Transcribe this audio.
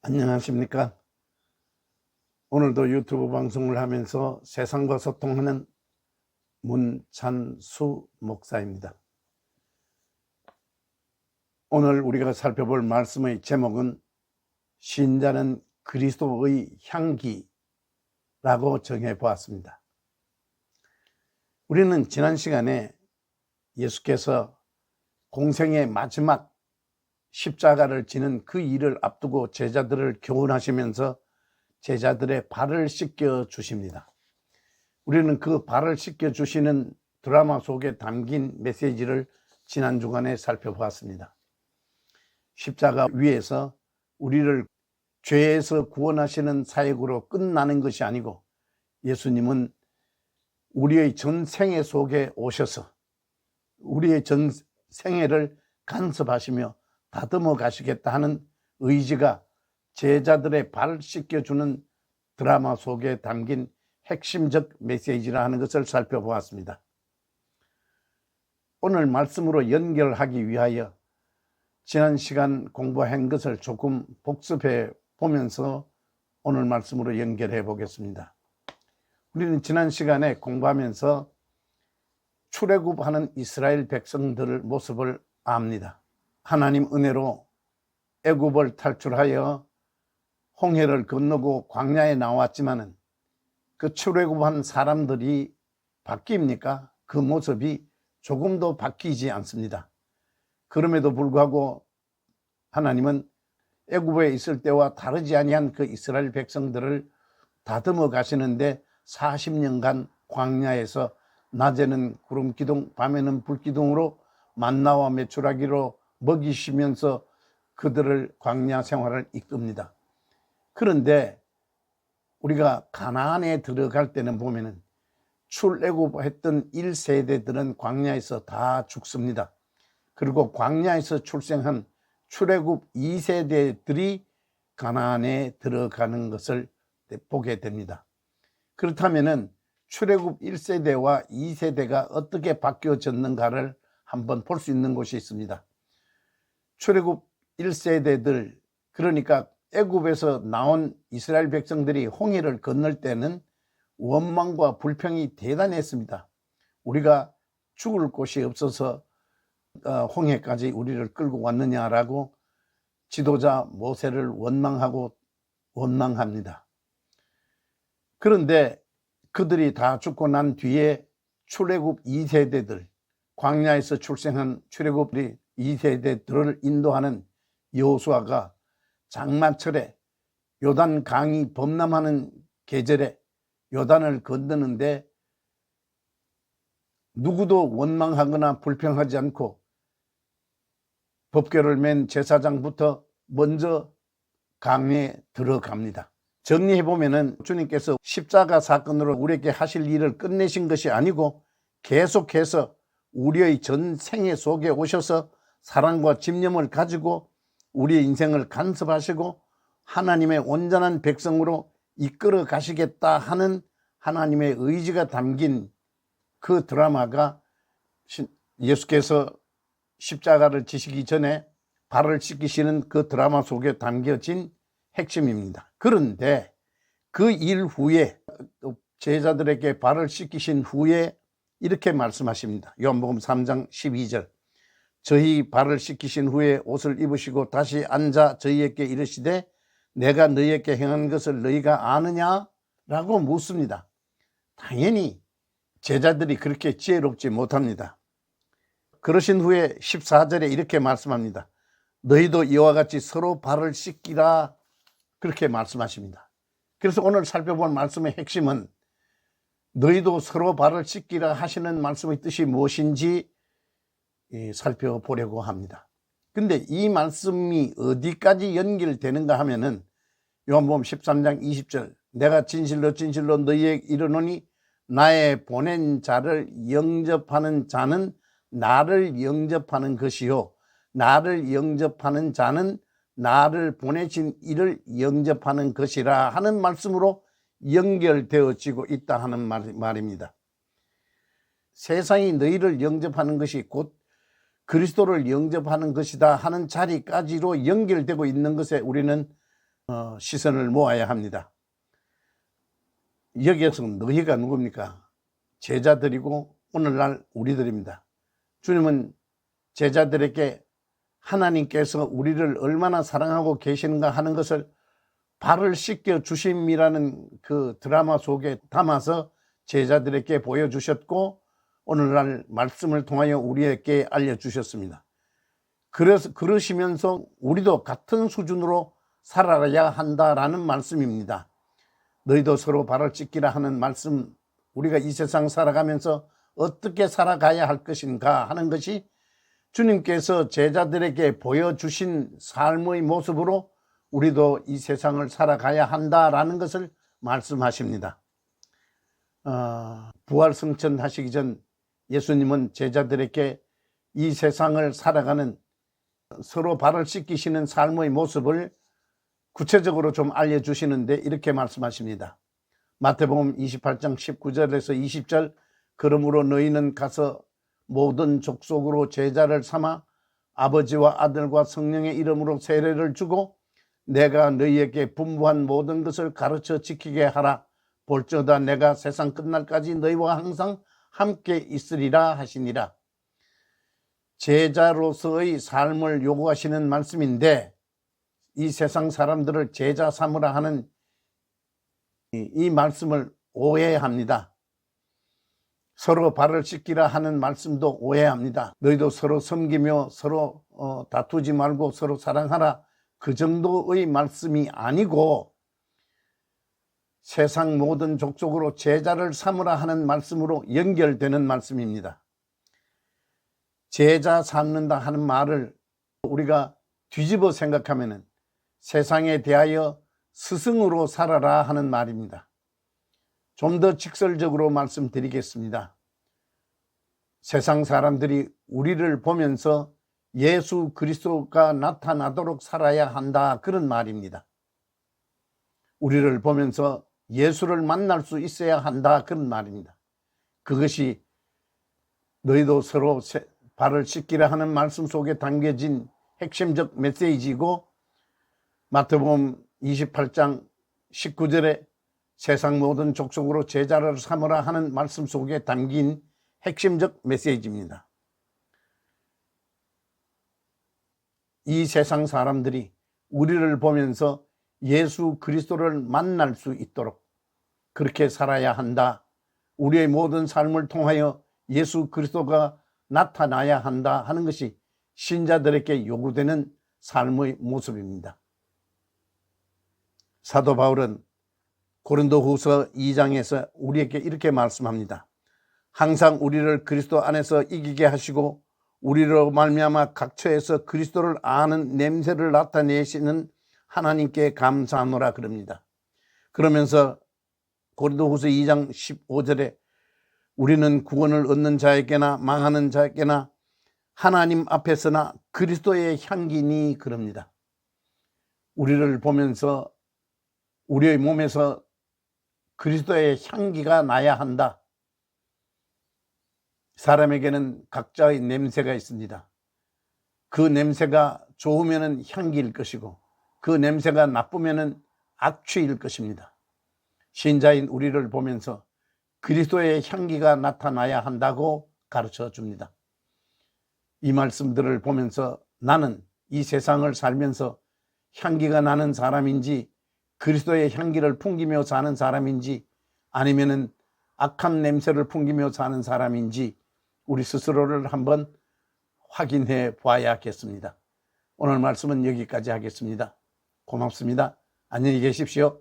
안녕하십니까? 오늘도 유튜브 방송을 하면서 세상과 소통하는 문찬수 목사입니다. 오늘 우리가 살펴볼 말씀의 제목은 신자는 그리스도의 향기라고 정해 보았습니다. 우리는 지난 시간에 예수께서 공생의 마지막 십자가를 지는 그 일을 앞두고 제자들을 교훈하시면서 제자들의 발을 씻겨 주십니다. 우리는 그 발을 씻겨 주시는 드라마 속에 담긴 메시지를 지난 주간에 살펴보았습니다. 십자가 위에서 우리를 죄에서 구원하시는 사역으로 끝나는 것이 아니고 예수님은 우리의 전생애 속에 오셔서 우리의 전생애를 간섭하시며 다듬어 가시겠다 하는 의지가 제자들의 발 씻겨주는 드라마 속에 담긴 핵심적 메시지라 하는 것을 살펴보았습니다. 오늘 말씀으로 연결하기 위하여 지난 시간 공부한 것을 조금 복습해 보면서 오늘 말씀으로 연결해 보겠습니다. 우리는 지난 시간에 공부하면서 출애굽하는 이스라엘 백성들의 모습을 압니다. 하나님 은혜로 애굽을 탈출하여 홍해를 건너고 광야에 나왔지만은 그 출애굽한 사람들이 바뀝니까? 그 모습이 조금도 바뀌지 않습니다. 그럼에도 불구하고 하나님은 애굽에 있을 때와 다르지 아니한 그 이스라엘 백성들을 다듬어 가시는데 40년간 광야에서 낮에는 구름 기둥, 밤에는 불 기둥으로 만나와 메추라기로 먹이시면서 그들을 광야 생활을 이끕니다. 그런데 우리가 가나안에 들어갈 때는 보면은 출애굽했던 1세대들은 광야에서 다 죽습니다. 그리고 광야에서 출생한 출애굽 2세대들이 가나안에 들어가는 것을 보게 됩니다. 그렇다면은 출애굽 1세대와 2세대가 어떻게 바뀌어졌는가를 한번 볼 수 있는 곳이 있습니다. 출애굽 1세대들, 그러니까 애굽에서 나온 이스라엘 백성들이 홍해를 건널 때는 원망과 불평이 대단했습니다. 우리가 죽을 곳이 없어서 홍해까지 우리를 끌고 왔느냐라고 지도자 모세를 원망합니다. 그런데 그들이 다 죽고 난 뒤에 출애굽 2세대들, 광야에서 출생한 출애굽 2세대들을 인도하는 여호수아가 장마철에 요단 강이 범람하는 계절에 요단을 건너는데 누구도 원망하거나 불평하지 않고 법궤를 맨 제사장부터 먼저 강에 들어갑니다. 정리해보면은 주님께서 십자가 사건으로 우리에게 하실 일을 끝내신 것이 아니고 계속해서 우리의 전생애 속에 오셔서 사랑과 집념을 가지고 우리의 인생을 간섭하시고 하나님의 온전한 백성으로 이끌어 가시겠다 하는 하나님의 의지가 담긴 그 드라마가 예수께서 십자가를 지시기 전에 발을 씻기시는 그 드라마 속에 담겨진 핵심입니다. 그런데 그 일 후에 제자들에게 발을 씻기신 후에 이렇게 말씀하십니다. 요한복음 3장 12절. 저희 발을 씻기신 후에 옷을 입으시고 다시 앉아 저희에게 이르시되 내가 너희에게 행한 것을 너희가 아느냐? 라고 묻습니다. 당연히 제자들이 그렇게 지혜롭지 못합니다. 그러신 후에 14절에 이렇게 말씀합니다. 너희도 이와 같이 서로 발을 씻기라, 그렇게 말씀하십니다. 그래서 오늘 살펴볼 말씀의 핵심은 너희도 서로 발을 씻기라 하시는 말씀의 뜻이 무엇인지 살펴보려고 합니다. 근데 이 말씀이 어디까지 연결되는가 하면은 요한복음 13장 20절 내가 진실로 진실로 너희에게 이르노니 나의 보낸 자를 영접하는 자는 나를 영접하는 것이요 나를 영접하는 자는 나를 보내신 이를 영접하는 것이라 하는 말씀으로 연결되어지고 있다 하는 말입니다. 세상이 너희를 영접하는 것이 곧 그리스도를 영접하는 것이다 하는 자리까지로 연결되고 있는 것에 우리는 시선을 모아야 합니다. 여기에서 너희가 누굽니까? 제자들이고 오늘날 우리들입니다. 주님은 제자들에게 하나님께서 우리를 얼마나 사랑하고 계시는가 하는 것을 발을 씻겨 주심이라는 그 드라마 속에 담아서 제자들에게 보여주셨고 오늘날 말씀을 통하여 우리에게 알려주셨습니다. 그래서 그러시면서 우리도 같은 수준으로 살아야 한다라는 말씀입니다. 너희도 서로 발을 씻기라 하는 말씀, 우리가 이 세상 살아가면서 어떻게 살아가야 할 것인가 하는 것이 주님께서 제자들에게 보여주신 삶의 모습으로 우리도 이 세상을 살아가야 한다라는 것을 말씀하십니다. 부활승천 하시기 전 예수님은 제자들에게 이 세상을 살아가는 서로 발을 씻기시는 삶의 모습을 구체적으로 좀 알려주시는데 이렇게 말씀하십니다. 마태복음 28장 19절에서 20절 그러므로 너희는 가서 모든 족속으로 제자를 삼아 아버지와 아들과 성령의 이름으로 세례를 주고 내가 너희에게 분부한 모든 것을 가르쳐 지키게 하라. 볼지어다 내가 세상 끝날까지 너희와 항상 함께 있으리라 하시니라. 제자로서의 삶을 요구하시는 말씀인데 이 세상 사람들을 제자 삼으라 하는 이 말씀을 오해합니다. 서로 발을 씻기라 하는 말씀도 오해합니다. 너희도 서로 섬기며 서로 다투지 말고 서로 사랑하라. 그 정도의 말씀이 아니고 세상 모든 족속으로 제자를 삼으라 하는 말씀으로 연결되는 말씀입니다. 제자 삼는다 하는 말을 우리가 뒤집어 생각하면 세상에 대하여 스승으로 살아라 하는 말입니다. 좀 더 직설적으로 말씀드리겠습니다. 세상 사람들이 우리를 보면서 예수 그리스도가 나타나도록 살아야 한다 그런 말입니다. 우리를 보면서 예수를 만날 수 있어야 한다 그런 말입니다. 그것이 너희도 서로 발을 씻기라 하는 말씀 속에 담겨진 핵심적 메시지이고 마태복음 28장 19절에 세상 모든 족속으로 제자를 삼으라 하는 말씀 속에 담긴 핵심적 메시지입니다. 이 세상 사람들이 우리를 보면서 예수 그리스도를 만날 수 있도록 그렇게 살아야 한다. 우리의 모든 삶을 통하여 예수 그리스도가 나타나야 한다 하는 것이 신자들에게 요구되는 삶의 모습입니다. 사도 바울은 고린도후서 2장에서 우리에게 이렇게 말씀합니다. 항상 우리를 그리스도 안에서 이기게 하시고 우리로 말미암아 각처에서 그리스도를 아는 냄새를 나타내시는 하나님께 감사하노라 그럽니다. 그러면서 고린도후서 2장 15절에 우리는 구원을 얻는 자에게나 망하는 자에게나 하나님 앞에서나 그리스도의 향기니 그럽니다. 우리를 보면서 우리의 몸에서 그리스도의 향기가 나야 한다. 사람에게는 각자의 냄새가 있습니다. 그 냄새가 좋으면 향기일 것이고 그 냄새가 나쁘면 악취일 것입니다. 신자인 우리를 보면서 그리스도의 향기가 나타나야 한다고 가르쳐 줍니다. 이 말씀들을 보면서 나는 이 세상을 살면서 향기가 나는 사람인지 그리스도의 향기를 풍기며 사는 사람인지 아니면은 악한 냄새를 풍기며 사는 사람인지 우리 스스로를 한번 확인해 봐야겠습니다. 오늘 말씀은 여기까지 하겠습니다. 고맙습니다. 안녕히 계십시오.